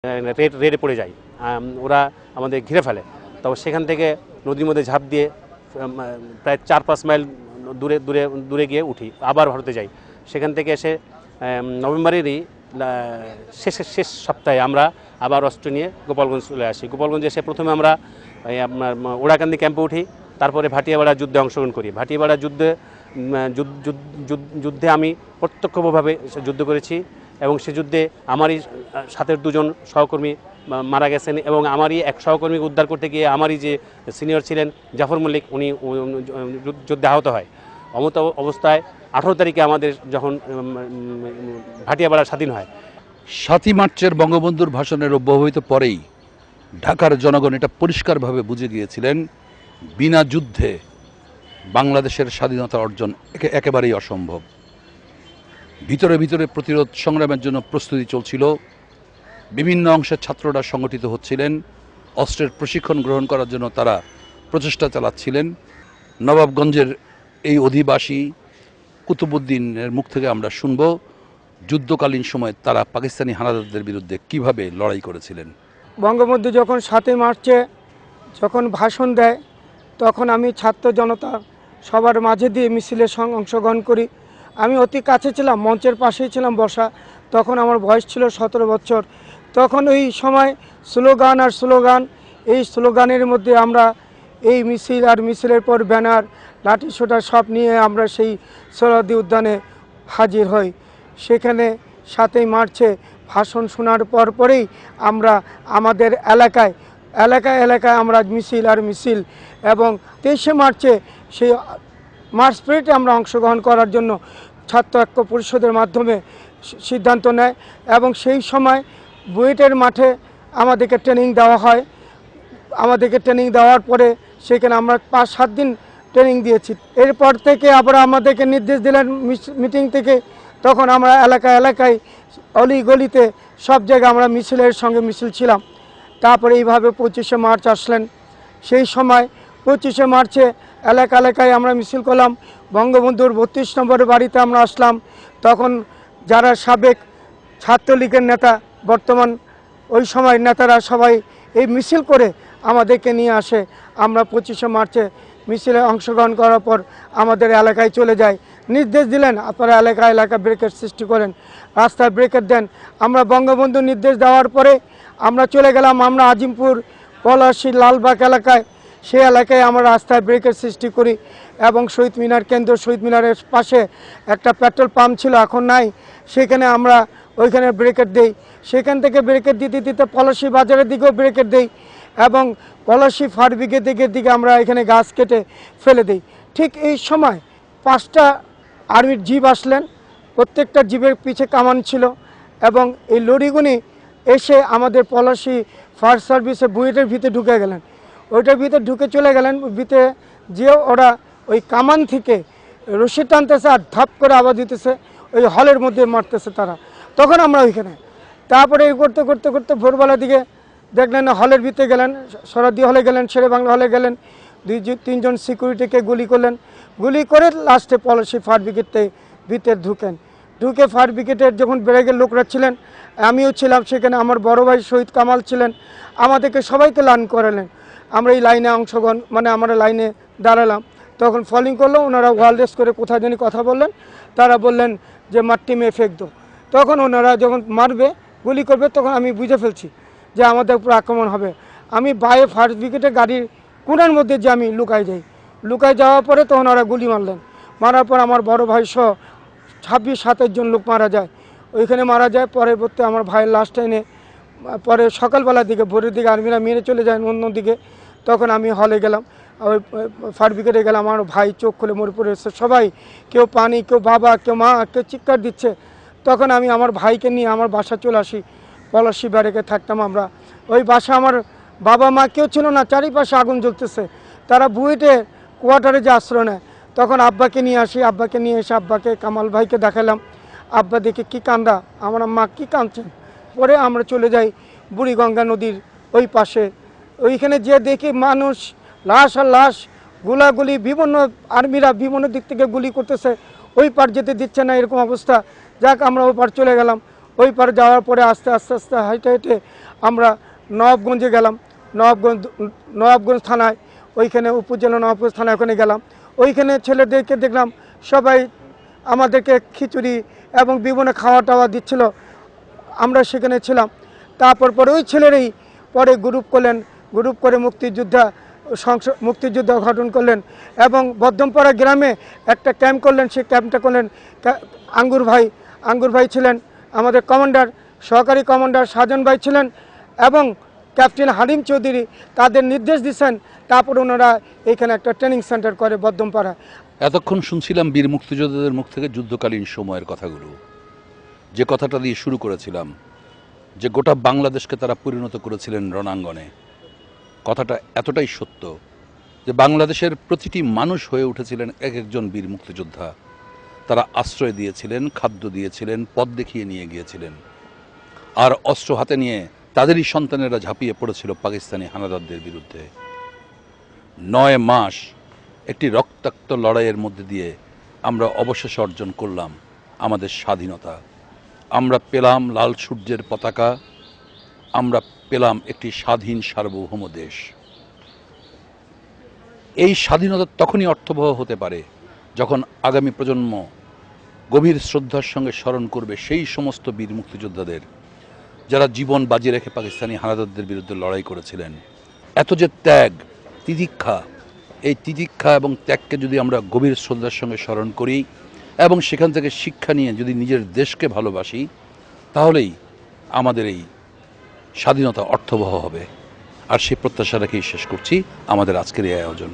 রেডে পড়ে যায়। ওরা আমাদের ঘিরে ফেলে। তো সেখান থেকে নদীর মধ্যে ঝাঁপ দিয়ে প্রায় 4-5 মাইল দূরে দূরে দূরে গিয়ে উঠি, আবার ভারতে যাই। সেখান থেকে এসে নভেম্বরেরই শেষ সপ্তাহে আমরা আবার অস্ত্র নিয়ে গোপালগঞ্জ চলে আসি। গোপালগঞ্জে এসে প্রথমে আমরা আপনার ওড়াকান্দি ক্যাম্পে উঠি, তারপরে ভাটিয়াপাড়া যুদ্ধে অংশগ্রহণ করি। ভাটিয়াপাড়া যুদ্ধে আমি প্রত্যক্ষভাবে যুদ্ধ করেছি এবং সে যুদ্ধে আমারই সাথের 2 জন সহকর্মী মারা গেছেন এবং আমারই এক সহকর্মীকে উদ্ধার করতে গিয়ে আমারই যে সিনিয়র ছিলেন জাফর মল্লিক, উনি যুদ্ধে আহত হয়। অমত অবস্থায় 18 তারিখে আমাদের যখন ভাটিয়াপাড়া স্বাধীন হয়। 7ই মার্চের বঙ্গবন্ধুর ভাষণের অব্যবহিত পরেই ঢাকার জনগণ এটা পরিষ্কারভাবে বুঝে গিয়েছিলেন, বিনা যুদ্ধে বাংলাদেশের স্বাধীনতা অর্জন একেবারেই অসম্ভব। ভিতরে ভিতরে প্রতিরোধ সংগ্রামের জন্য প্রস্তুতি চলছিল। বিভিন্ন অংশের ছাত্ররা সংগঠিত হচ্ছিলেন, অস্ত্রের প্রশিক্ষণ গ্রহণ করার জন্য তারা প্রচেষ্টা চালাচ্ছিলেন। নবাবগঞ্জের এই অধিবাসী কুতুবুদ্দিনের মুখ থেকে আমরা শুনব যুদ্ধকালীন সময়ে তারা পাকিস্তানি হানাদারদের বিরুদ্ধে কিভাবে লড়াই করেছিলেন। বঙ্গবন্ধু যখন 7ই মার্চে যখন ভাষণ দেয়, তখন আমি ছাত্র জনতা সবার মাঝে দিয়ে মিছিলের সঙ্গে অংশগ্রহণ করি। আমি অতি কাছে ছিলাম, মঞ্চের পাশেই ছিলাম বসা। তখন আমার বয়স ছিল 17 বছর। তখন ওই সময় স্লোগান আর স্লোগান, এই স্লোগানের মধ্যে আমরা এই মিছিল আর মিছিলের পর ব্যানার, লাঠিসোঁটা সব নিয়ে আমরা সেই সোহরাওয়ার্দী উদ্যানে হাজির হই। সেখানে 7ই মার্চে ভাষণ শোনার পরেই আমরা আমাদের এলাকায় আমরা মিছিল আর মিছিল এবং 23শে মার্চে সেই মার্চ প্যারেডে আমরা অংশগ্রহণ করার জন্য ছাত্র ঐক্য পরিষদের মাধ্যমে সিদ্ধান্ত নেয় এবং সেই সময় বুয়েটের মাঠে আমাদেরকে ট্রেনিং দেওয়া হয়। আমাদেরকে ট্রেনিং দেওয়ার পরে সেখানে আমরা 5-7 দিন ট্রেনিং দিয়েছি। এরপর থেকে আবার আমাদেরকে নির্দেশ দিলেন মিটিং থেকে, তখন আমরা এলাকায় অলি গলিতে সব জায়গায় আমরা মিছিলের সঙ্গে মিছিল ছিলাম। তারপরে এইভাবে 25শে মার্চ আসলেন। সেই সময় 25শে মার্চে এলাকায় আমরা মিছিল করলাম। বঙ্গবন্ধুর 32 নম্বরের বাড়িতে আমরা আসলাম। তখন যারা সাবেক ছাত্রলীগের নেতা, বর্তমান ওই সময় নেতারা সবাই এই মিছিল করে আমাদেরকে নিয়ে আসে। আমরা 25শে মার্চে মিছিলে অংশগ্রহণ করার পর আমাদের এলাকায় চলে যায়। নির্দেশ দিলেন আপনারা এলাকা ব্রেকেট সৃষ্টি করেন, রাস্তায় ব্রেকেট দেন। আমরা বঙ্গবন্ধু নির্দেশ দেওয়ার পরে আমরা চলে গেলাম আমরা আজিমপুর, পলাশী, লালবাগ এলাকায়। সেই এলাকায় আমরা রাস্তায় ব্রেকেট সৃষ্টি করি এবং শহীদ মিনার কেন্দ্র, শহীদ মিনারের পাশে একটা পেট্রোল পাম্প ছিল, এখন নাই, সেখানে আমরা ওইখানে ব্রেকেট দেই। সেখান থেকে ব্রেকেট দিতে পলাশী বাজারের দিকেও ব্রেকেট দেই এবং পলাশী ফায়ার ব্রিগেডের দিকে আমরা এখানে গাছ কেটে ফেলে দিই। ঠিক এই সময় 5টা আর্মির জিপ আসলেন, প্রত্যেকটা জিপের পিছে কামান ছিল এবং এই লরিগুনি এসে আমাদের পলাশী ফায়ার সার্ভিসে বুয়েটের ভিতরে ঢুকে গেলেন। ওইটার ভিতরে ঢুকে চলে গেলেন। ভিতরে যেও ওরা ওই কামান থেকে রশি টানতেছে আর ধাপ করে আওয়াজ দিতেছে, ওই হলের মধ্যে মারতেছে তারা। তখন আমরা ওইখানে তারপরে এই করতে ভোরবেলার দিকে দেখলেন হলের ভিতরে গেলেন, সোহরাওয়ার্দী হলে গেলেন, শেরে বাংলা হলে গেলেন। 2-3 জন সিকিউরিটিকে গুলি করলেন। গুলি করে লাস্টে পলাশী ফায়ার ব্রিগেডে ভিতরে ঢুকে ফায়ার ব্রিগেডের যখন ব্রেগের লোকরা ছিলেন, আমিও ছিলাম সেখানে, আমার বড় ভাই শহীদ কামাল ছিলেন, আমাদেরকে সবাইকে লাইন করালেন। আমরা এই লাইনে অংশগ্রহণ আমরা লাইনে দাঁড়ালাম। তখন ফলিং করলো, ওনারা ওয়াল রেস করে কোথায় জানি কথা বললেন। তারা বললেন যে মাট্টি মে ফেক দো। তখন ওনারা যখন মারবে, গুলি করবে, তখন আমি বুঝে ফেলছি যে আমাদের উপর আক্রমণ হবে। আমি বাইরে ফায়ার ব্রিগেডের গাড়ির কোণার মধ্যে যে আমি লুকাই যাওয়ার পরে তখন ওরা গুলি মারার পর আমার বড় ভাই সহ 26-27 জন লোক মারা যায়। ওইখানে মারা যায়। পরবর্তী আমার ভাইয়ের লাস্ট এনে পরে সকালবেলার দিকে, ভোরের দিকে আর্মিরা মেরে চলে যায় অন্যদিকে। তখন আমি হলে গেলাম, ওই ফায়ার ব্রিগেডে গেলাম। আমার ভাই চোখ খুলে মরে পড়ে এসে সবাই, কেউ পানি, কেউ বাবা, কেউ মা, কেউ চিৎকার দিচ্ছে। তখন আমি আমার ভাইকে নিয়ে আমার বাসা চলে আসি। পলাশী ব্যারেকে থাকতাম আমরা। ওই বাসা আমার বাবা মা কেউ ছিল না, চারিপাশে আগুন জ্বলতেছে। তারা বুয়েটে কোয়ার্টারে যে আশ্রয় নেয়। তখন আব্বাকে নিয়ে আসি। আব্বাকে নিয়ে এসে আব্বাকে, কামাল ভাইকে দেখালাম। আব্বা দেখে কি কান্দা, আমার মা কি কাঁদছেন। পরে আমরা চলে যাই বুড়িগঙ্গা নদীর ওই পাশে। ওইখানে যে দেখি মানুষ, লাশ আর লাশ, গোলাগুলি, বিভিন্ন আর্মিরা বিভিন্ন দিক থেকে গুলি করতেছে, ওই পার যেতে দিচ্ছে না, এরকম অবস্থা। যাক আমরা ওই পার চলে গেলাম। ওই পারে যাওয়ার পরে আস্তে আস্তে আস্তে হাইটে হেঁটে আমরা নবাবগঞ্জে গেলাম। নবাবগঞ্জ থানায়, ওইখানে উপজেলা নবাবগঞ্জ থানায় ওখানে গেলাম। ওইখানে ছেলেদেরকে দেখলাম সবাই আমাদেরকে খিচুড়ি এবং বিভিন্ন খাওয়া টাওয়া দিচ্ছিল, আমরা সেখানে ছিলাম। তারপর পরে ওই ছেলেরাই পরে গ্রুপ করলেন, গ্রুপ করে মুক্তিযুদ্ধ গঠন করলেন এবং বদ্ধমপাড়া গ্রামে একটা ক্যাম্প করলেন। সেই ক্যাম্পটা করলেন আঙ্গুর ভাই ছিলেন আমাদের কমান্ডার, সহকারী কমান্ডার সাজন ভাই ছিলেন এবং ক্যাপ্টেন হালিম চৌধুরী তাদের নির্দেশ দিচ্ছেন। তারপর ওনারা এখানে একটা ট্রেনিং সেন্টার করে বদ্ধমপাড়া। এতক্ষণ শুনছিলাম বীর মুক্তিযোদ্ধাদের মুখ থেকে যুদ্ধকালীন সময়ের কথাগুলো, যে কথাটা দিয়ে শুরু করেছিলাম, যে গোটা বাংলাদেশকে তারা পরিণত করেছিলেন রণাঙ্গনে। কথাটা এতটাই সত্য যে বাংলাদেশের প্রতিটি মানুষ হয়ে উঠেছিলেন এক একজন বীর মুক্তিযোদ্ধা। তারা আশ্রয় দিয়েছিলেন, খাদ্য দিয়েছিলেন, পথ দেখিয়ে নিয়ে গিয়েছিলেন, আর অস্ত্র হাতে নিয়ে তাদেরই সন্তানেরা ঝাঁপিয়ে পড়েছিল পাকিস্তানি হানাদারদের বিরুদ্ধে। 9 মাস একটি রক্তাক্ত লড়াইয়ের মধ্যে দিয়ে আমরা অবশেষে অর্জন করলাম আমাদের স্বাধীনতা। আমরা পেলাম লাল সূর্যের পতাকা, আমরা পেলাম একটি স্বাধীন সার্বভৌম দেশ। এই স্বাধীনতা তখনই অর্থবহ হতে পারে যখন আগামী প্রজন্ম গভীর শ্রদ্ধার সঙ্গে স্মরণ করবে সেই সমস্ত বীর মুক্তিযোদ্ধাদের যারা জীবন বাজি রেখে পাকিস্তানি হানাদারদের বিরুদ্ধে লড়াই করেছিলেন। এত যে ত্যাগ, তিতিক্ষা, এই তিতিক্ষা এবং ত্যাগকে যদি আমরা গভীর শ্রদ্ধার সঙ্গে স্মরণ করি এবং সেখান থেকে শিক্ষা নিয়ে যদি নিজের দেশকে ভালোবাসি, তাহলেই আমাদের এই স্বাধীনতা অর্থবহ হবে। আর সেই প্রত্যাশা রেখেই শেষ করছি আমাদের আজকের এই আয়োজন।